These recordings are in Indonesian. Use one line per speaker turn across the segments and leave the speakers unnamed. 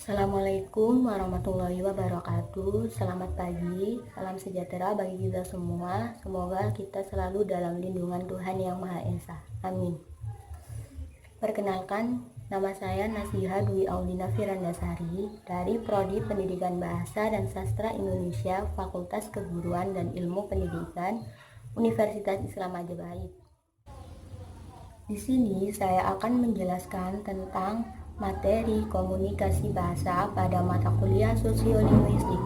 Assalamualaikum warahmatullahi wabarakatuh. Selamat pagi, salam sejahtera bagi kita semua. Semoga kita selalu dalam lindungan Tuhan Yang Maha Esa. Amin. Perkenalkan, nama saya Nasiha Dwi Aulina Firandasari dari Prodi Pendidikan Bahasa dan Sastra Indonesia, Fakultas Keguruan dan Ilmu Pendidikan, Universitas Islam Majapahit. Di sini saya akan menjelaskan tentang materi komunikasi bahasa pada mata kuliah sosiolinguistik.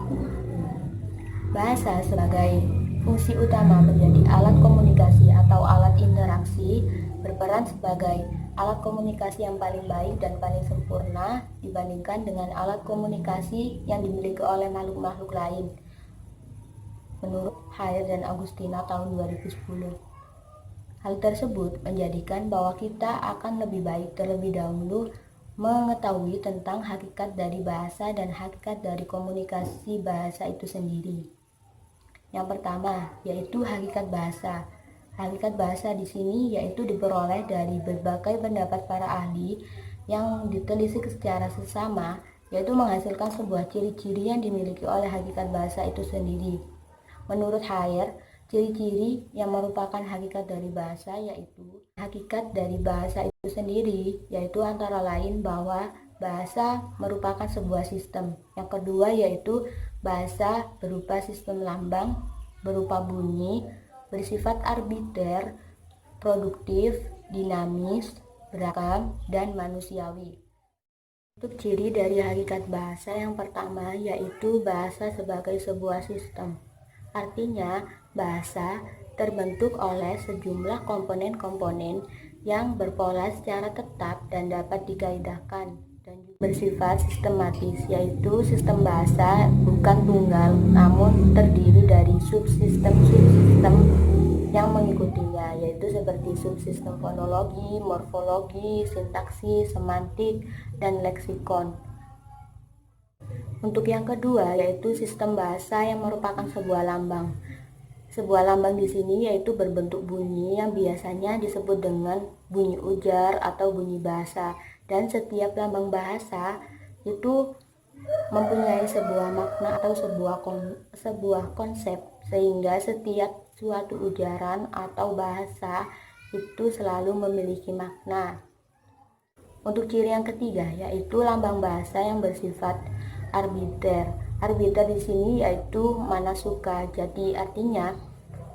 Bahasa sebagai fungsi utama menjadi alat komunikasi atau alat interaksi, berperan sebagai alat komunikasi yang paling baik dan paling sempurna dibandingkan dengan alat komunikasi yang dimiliki oleh makhluk-makhluk lain, menurut Hair dan Agustina tahun 2010. Hal tersebut menjadikan bahwa kita akan lebih baik terlebih dahulu mengetahui tentang hakikat dari bahasa dan hakikat dari komunikasi bahasa itu sendiri. Yang pertama, yaitu hakikat bahasa. Hakikat bahasa di sini yaitu diperoleh dari berbagai pendapat para ahli yang ditelisik secara sesama, yaitu menghasilkan sebuah ciri-ciri yang dimiliki oleh hakikat bahasa itu sendiri. Menurut Hair, ciri-ciri yang merupakan hakikat dari bahasa yaitu hakikat dari bahasa itu sendiri, yaitu antara lain bahwa bahasa merupakan sebuah sistem. Yang kedua yaitu bahasa berupa sistem lambang, berupa bunyi, bersifat arbiter, produktif, dinamis, beragam, dan manusiawi. Untuk ciri dari hakikat bahasa yang pertama yaitu bahasa sebagai sebuah sistem. Artinya, bahasa terbentuk oleh sejumlah komponen-komponen yang berpola secara tetap dan dapat dikaidahkan dan bersifat sistematis, yaitu sistem bahasa bukan tunggal namun terdiri dari subsistem-subsistem yang mengikutinya, yaitu seperti subsistem fonologi, morfologi, sintaksis, semantik, dan leksikon. Untuk yang kedua yaitu sistem bahasa yang merupakan sebuah lambang. Sebuah lambang di sini yaitu berbentuk bunyi yang biasanya disebut dengan bunyi ujar atau bunyi bahasa, dan setiap lambang bahasa itu mempunyai sebuah makna atau sebuah konsep, sehingga setiap suatu ujaran atau bahasa itu selalu memiliki makna. Untuk ciri yang ketiga yaitu lambang bahasa yang bersifat arbiter. Arbiter di sini yaitu mana suka. Jadi artinya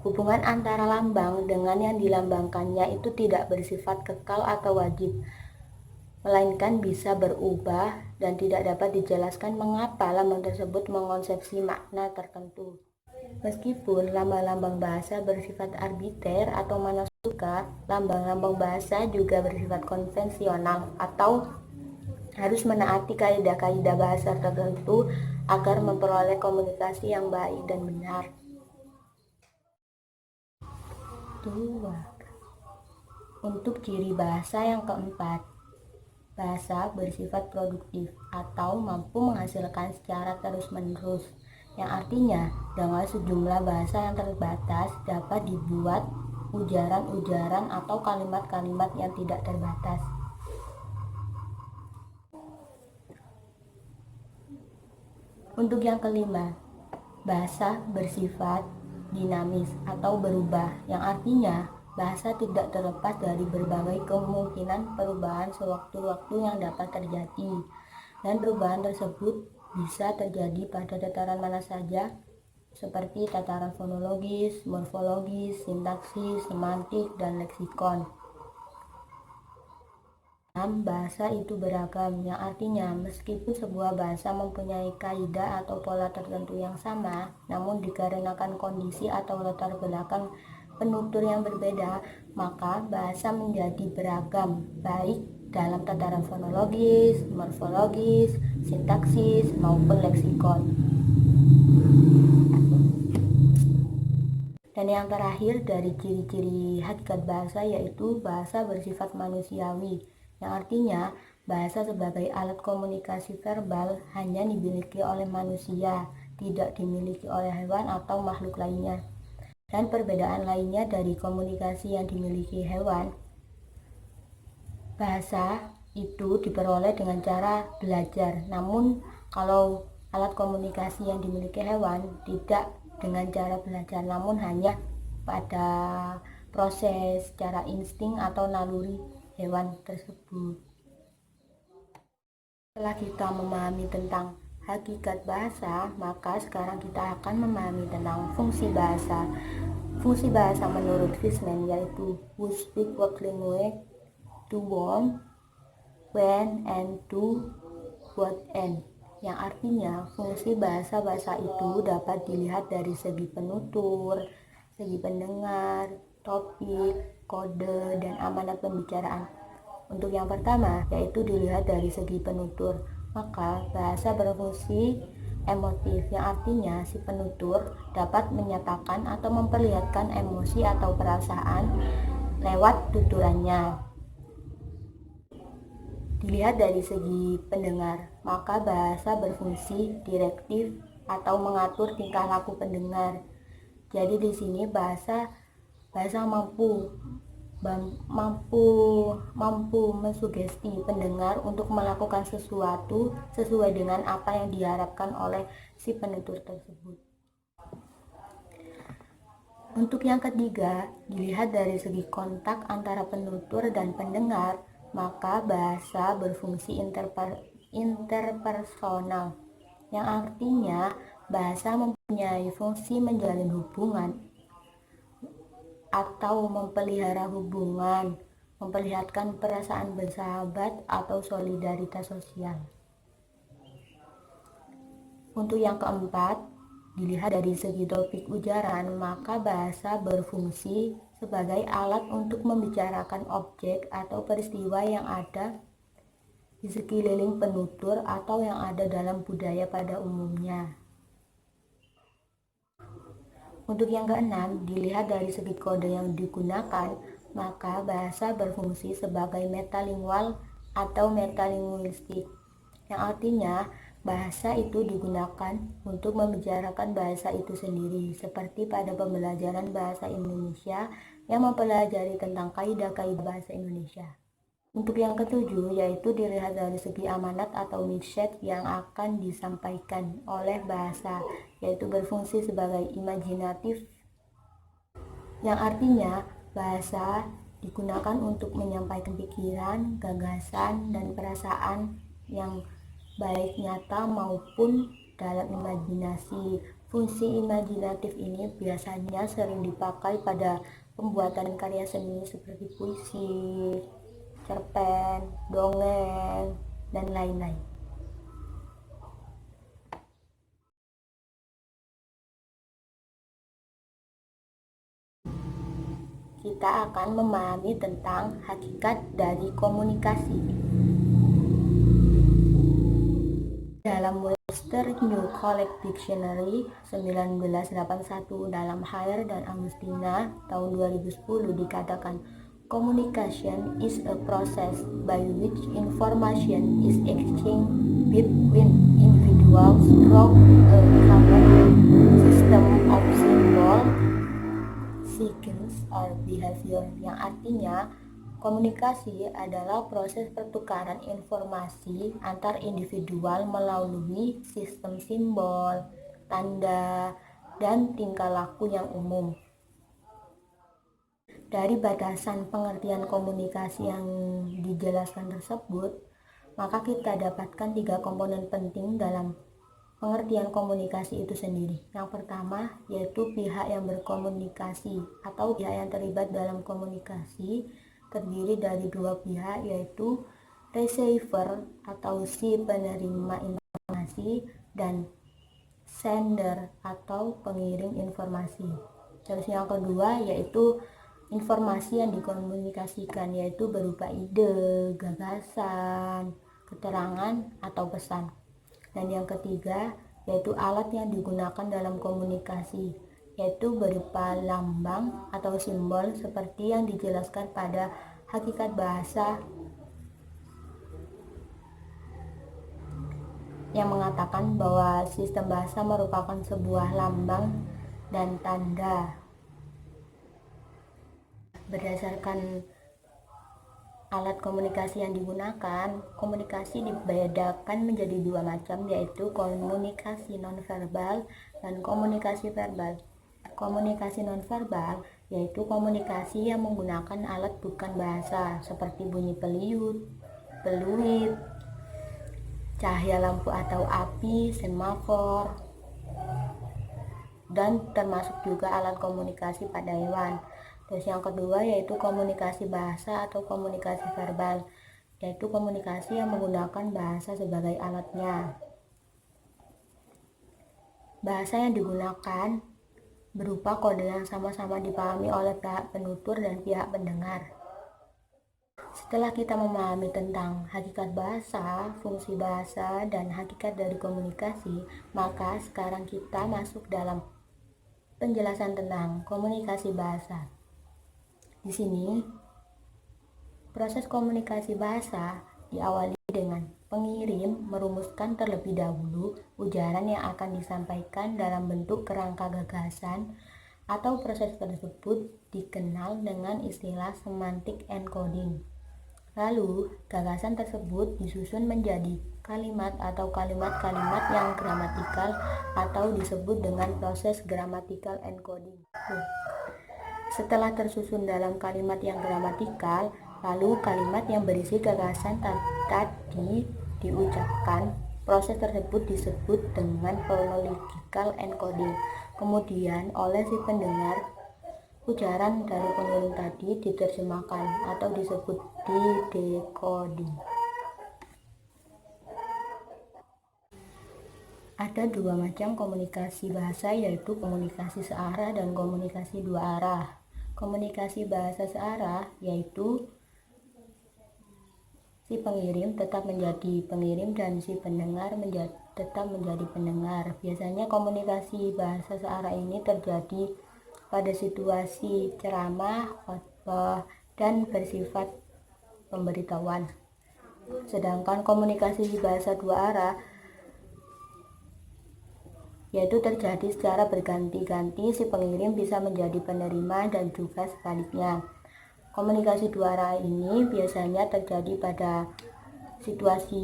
hubungan antara lambang dengan yang dilambangkannya itu tidak bersifat kekal atau wajib, melainkan bisa berubah dan tidak dapat dijelaskan mengapa lambang tersebut mengonsepsi makna tertentu. Meskipun lambang-lambang bahasa bersifat arbiter atau mana suka, lambang-lambang bahasa juga bersifat konvensional atau harus menaati kaidah-kaidah bahasa tertentu agar memperoleh komunikasi yang baik dan benar. 2. Untuk ciri bahasa yang keempat, bahasa bersifat produktif atau mampu menghasilkan secara terus-menerus, yang artinya dengan sejumlah bahasa yang terbatas dapat dibuat ujaran-ujaran atau kalimat-kalimat yang tidak terbatas. Untuk yang kelima, bahasa bersifat dinamis atau berubah, yang artinya bahasa tidak terlepas dari berbagai kemungkinan perubahan sewaktu-waktu yang dapat terjadi, dan perubahan tersebut bisa terjadi pada tataran mana saja, seperti tataran fonologis, morfologis, sintaksis, semantik, dan leksikon. Bahasa itu beragam, yang artinya meskipun sebuah bahasa mempunyai kaidah atau pola tertentu yang sama, namun dikarenakan kondisi atau latar belakang penutur yang berbeda, maka bahasa menjadi beragam, baik dalam tataran fonologis, morfologis, sintaksis, maupun leksikon. Dan yang terakhir dari ciri-ciri hakikat bahasa yaitu bahasa bersifat manusiawi, yang artinya bahasa sebagai alat komunikasi verbal hanya dimiliki oleh manusia, tidak dimiliki oleh hewan atau makhluk lainnya. Dan perbedaan lainnya dari komunikasi yang dimiliki hewan, bahasa itu diperoleh dengan cara belajar. Namun kalau alat komunikasi yang dimiliki hewan tidak dengan cara belajar, namun hanya pada proses secara insting atau naluri hewan tersebut. Setelah kita memahami tentang hakikat bahasa, maka sekarang kita akan memahami tentang fungsi bahasa. Fungsi bahasa menurut Fishman yaitu who speak what language, to whom, when, and to what end, yang artinya fungsi bahasa itu dapat dilihat dari segi penutur, segi pendengar, topik, kode, dan amanat pembicaraan. Untuk yang pertama, yaitu dilihat dari segi penutur, maka bahasa berfungsi emotif, yang artinya si penutur dapat menyatakan atau memperlihatkan emosi atau perasaan lewat tuturannya. Dilihat dari segi pendengar, maka bahasa berfungsi direktif atau mengatur tingkah laku pendengar. Jadi di sini bahasa mampu mensugesti pendengar untuk melakukan sesuatu sesuai dengan apa yang diharapkan oleh si penutur tersebut. Untuk yang ketiga, dilihat dari segi kontak antara penutur dan pendengar, maka bahasa berfungsi interpersonal, yang artinya bahasa mempunyai fungsi menjalin hubungan atau memelihara hubungan, memperlihatkan perasaan bersahabat atau solidaritas sosial. Untuk yang keempat, dilihat dari segi topik ujaran, maka bahasa berfungsi sebagai alat untuk membicarakan objek atau peristiwa yang ada di sekeliling penutur atau yang ada dalam budaya pada umumnya. Untuk yang keenam, dilihat dari segi kode yang digunakan, maka bahasa berfungsi sebagai metalingual atau metalinguistik, yang artinya bahasa itu digunakan untuk membicarakan bahasa itu sendiri, seperti pada pembelajaran bahasa Indonesia yang mempelajari tentang kaidah-kaidah bahasa Indonesia. Untuk yang ketujuh, yaitu dilihat dari segi amanat atau message yang akan disampaikan oleh bahasa, yaitu berfungsi sebagai imajinatif, yang artinya bahasa digunakan untuk menyampaikan pikiran, gagasan, dan perasaan yang baik nyata maupun dalam imajinasi. Fungsi imajinatif ini biasanya sering dipakai pada pembuatan karya seni seperti puisi, cerpen, dongeng, dan lain-lain. Kita akan memahami tentang hakikat dari komunikasi. Dalam Webster New Collect Dictionary 1981 dalam Hare dan Agustina tahun 2010 dikatakan, communication is a process by which information is exchanged between individuals through a common system of symbol, signs, or behavior, yang artinya komunikasi adalah proses pertukaran informasi antar individual melalui sistem simbol, tanda, dan tingkah laku yang umum. Dari batasan pengertian komunikasi yang dijelaskan tersebut, maka kita dapatkan 3 komponen penting dalam pengertian komunikasi itu sendiri. Yang pertama yaitu pihak yang berkomunikasi atau pihak yang terlibat dalam komunikasi terdiri dari 2 pihak, yaitu receiver atau si penerima informasi dan sender atau pengirim informasi. Terus yang kedua yaitu informasi yang dikomunikasikan, yaitu berupa ide, gagasan, keterangan, atau pesan. Dan yang ketiga yaitu alat yang digunakan dalam komunikasi, yaitu berupa lambang atau simbol seperti yang dijelaskan pada hakikat bahasa yang mengatakan bahwa sistem bahasa merupakan sebuah lambang dan tanda. Berdasarkan alat komunikasi yang digunakan, komunikasi dibedakan menjadi dua macam, yaitu komunikasi nonverbal dan komunikasi verbal. Komunikasi nonverbal yaitu komunikasi yang menggunakan alat bukan bahasa seperti bunyi peliut, peluit, cahaya lampu atau api, semafor, dan termasuk juga alat komunikasi pada hewan. Terus yang kedua yaitu komunikasi bahasa atau komunikasi verbal, yaitu komunikasi yang menggunakan bahasa sebagai alatnya. Bahasa yang digunakan berupa kode yang sama-sama dipahami oleh pihak penutur dan pihak pendengar. Setelah kita memahami tentang hakikat bahasa, fungsi bahasa, dan hakikat dari komunikasi, maka sekarang kita masuk dalam penjelasan tentang komunikasi bahasa. Di sini, proses komunikasi bahasa diawali dengan pengirim merumuskan terlebih dahulu ujaran yang akan disampaikan dalam bentuk kerangka gagasan, atau proses tersebut dikenal dengan istilah semantic encoding. Lalu, gagasan tersebut disusun menjadi kalimat atau kalimat-kalimat yang gramatikal atau disebut dengan proses grammatical encoding. Setelah tersusun dalam kalimat yang gramatikal, lalu kalimat yang berisi gagasan tadi diucapkan. Proses tersebut disebut dengan phonological encoding. Kemudian oleh si pendengar, ujaran dari pengirim tadi diterjemahkan atau disebut di-decoding. Ada dua macam komunikasi bahasa, yaitu komunikasi searah dan komunikasi dua arah. Komunikasi bahasa searah yaitu si pengirim tetap menjadi pengirim dan si pendengar tetap menjadi pendengar. Biasanya komunikasi bahasa searah ini terjadi pada situasi ceramah, khotbah, dan bersifat pemberitahuan. Sedangkan komunikasi bahasa dua arah yaitu terjadi secara berganti-ganti, si pengirim bisa menjadi penerima dan juga sebaliknya. Komunikasi dua arah ini biasanya terjadi pada situasi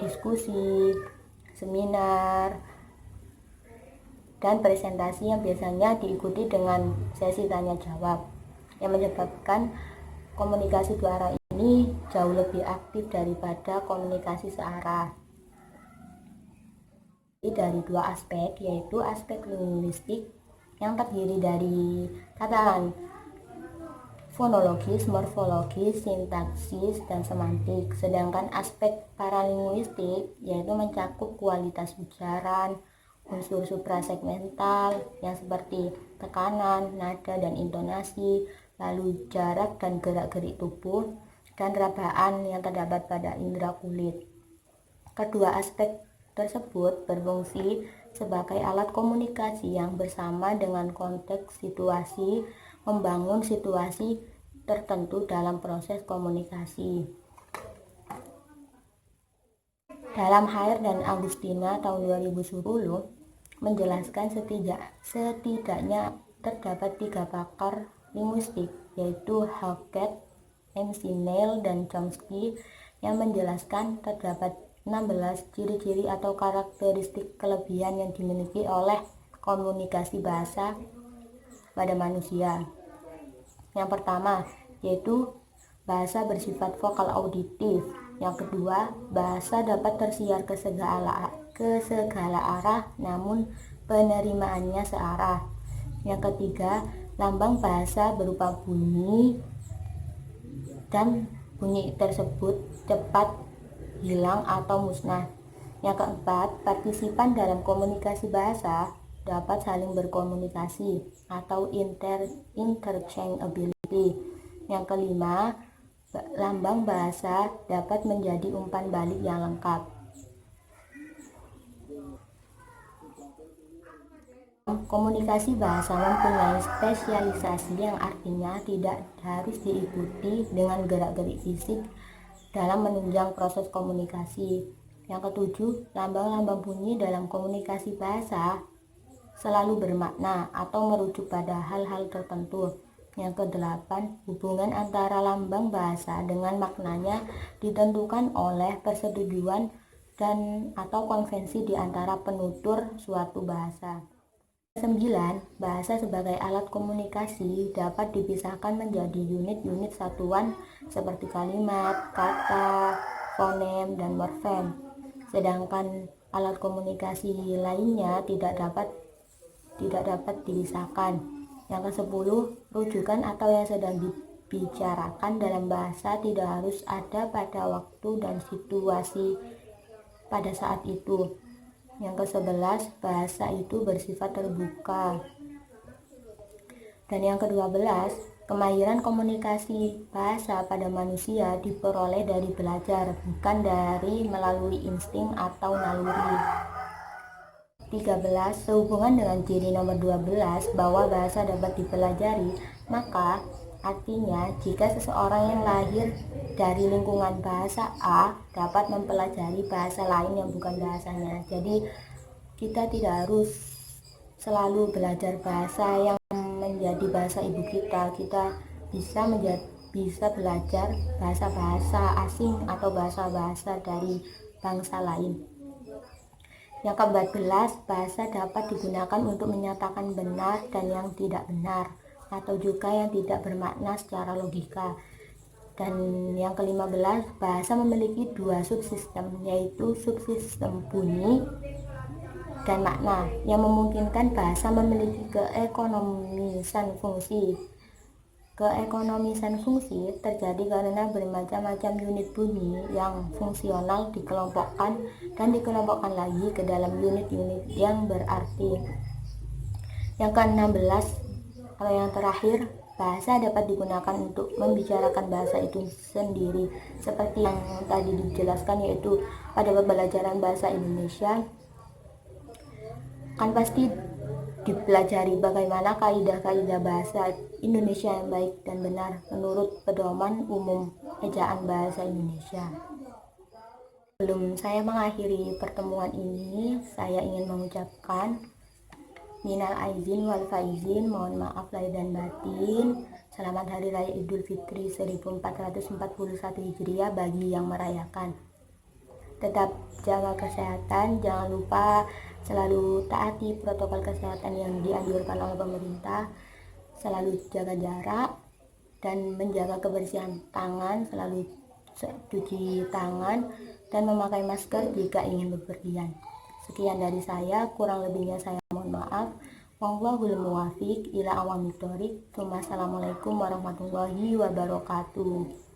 diskusi, seminar, dan presentasi yang biasanya diikuti dengan sesi tanya jawab, yang menyebabkan komunikasi dua arah ini jauh lebih aktif daripada komunikasi searah. Dari dua aspek, yaitu aspek linguistik yang terdiri dari tataran fonologis, morfologis, sintaksis, dan semantik. Sedangkan aspek paralinguistik yaitu mencakup kualitas ujaran, unsur suprasegmental yang seperti tekanan, nada, dan intonasi, lalu jarak dan gerak-gerik tubuh, dan rabaan yang terdapat pada indera kulit. Kedua aspek tersebut berfungsi sebagai alat komunikasi yang bersama dengan konteks situasi, membangun situasi tertentu dalam proses komunikasi. Dalam Hair dan Agustina tahun 2010 menjelaskan setidaknya terdapat 3 pakar linguistik, yaitu Hackett, McNeil, dan Chomsky, yang menjelaskan terdapat 16 ciri-ciri atau karakteristik kelebihan yang dimiliki oleh komunikasi bahasa pada manusia. Yang pertama yaitu bahasa bersifat vokal auditif. Yang kedua, bahasa dapat tersiar ke segala arah namun penerimaannya searah. Yang ketiga, lambang bahasa berupa bunyi dan bunyi tersebut cepat hilang atau musnah. Yang keempat, partisipan dalam komunikasi bahasa dapat saling berkomunikasi atau interchangeability. Yang kelima, lambang bahasa dapat menjadi umpan balik yang lengkap. Komunikasi bahasa mempunyai spesialisasi yang artinya tidak harus diikuti dengan gerak-gerik fisik dalam menunjang proses komunikasi. Yang ketujuh, lambang-lambang bunyi dalam komunikasi bahasa selalu bermakna atau merujuk pada hal-hal tertentu. Yang kedelapan, hubungan antara lambang bahasa dengan maknanya ditentukan oleh persetujuan dan atau konvensi di antara penutur suatu bahasa. 9. Bahasa sebagai alat komunikasi dapat dipisahkan menjadi unit-unit satuan seperti kalimat, kata, fonem, dan morfem. Sedangkan alat komunikasi lainnya tidak dapat dipisahkan. Yang ke-10, rujukan atau yang sedang dibicarakan dalam bahasa tidak harus ada pada waktu dan situasi pada saat itu. Yang ke-11, bahasa itu bersifat terbuka. Dan yang ke-12, kemahiran komunikasi bahasa pada manusia diperoleh dari belajar, bukan dari melalui insting atau naluri. 13. Sehubungan dengan ciri nomor 12 bahwa bahasa dapat dipelajari, maka artinya jika seseorang yang lahir dari lingkungan bahasa A dapat mempelajari bahasa lain yang bukan bahasanya. Jadi kita tidak harus selalu belajar bahasa yang menjadi bahasa ibu kita. Kita bisa belajar bahasa-bahasa asing atau bahasa-bahasa dari bangsa lain. Yang ke-14, bahasa dapat digunakan untuk menyatakan benar dan yang tidak benar, atau juga yang tidak bermakna secara logika. Dan yang ke-15, bahasa memiliki dua subsistem, yaitu subsistem bunyi dan makna, yang memungkinkan bahasa memiliki keekonomisan fungsi. Keekonomisan fungsi terjadi karena bermacam-macam unit bunyi yang fungsional dikelompokkan dan dikelompokkan lagi ke dalam unit-unit yang berarti. Yang ke-16 atau yang terakhir, bahasa dapat digunakan untuk membicarakan bahasa itu sendiri, seperti yang tadi dijelaskan, yaitu pada pembelajaran bahasa Indonesia kan pasti dipelajari bagaimana kaidah-kaidah bahasa Indonesia yang baik dan benar menurut pedoman umum ejaan bahasa Indonesia. Sebelum saya mengakhiri pertemuan ini, saya ingin mengucapkan minal aizin wal faizin, mohon maaf lahir dan batin. Selamat Hari Raya Idul Fitri 1441 Hijriah bagi yang merayakan. Tetap jaga kesehatan, jangan lupa selalu taati protokol kesehatan yang dianjurkan oleh pemerintah, selalu jaga jarak dan menjaga kebersihan tangan, selalu cuci tangan dan memakai masker jika ingin bepergian. Sekian dari saya, kurang lebihnya saya mohon maaf. Wallahul muwaffiq ila aqwamit thoriq. Assalamualaikum warahmatullahi wabarakatuh.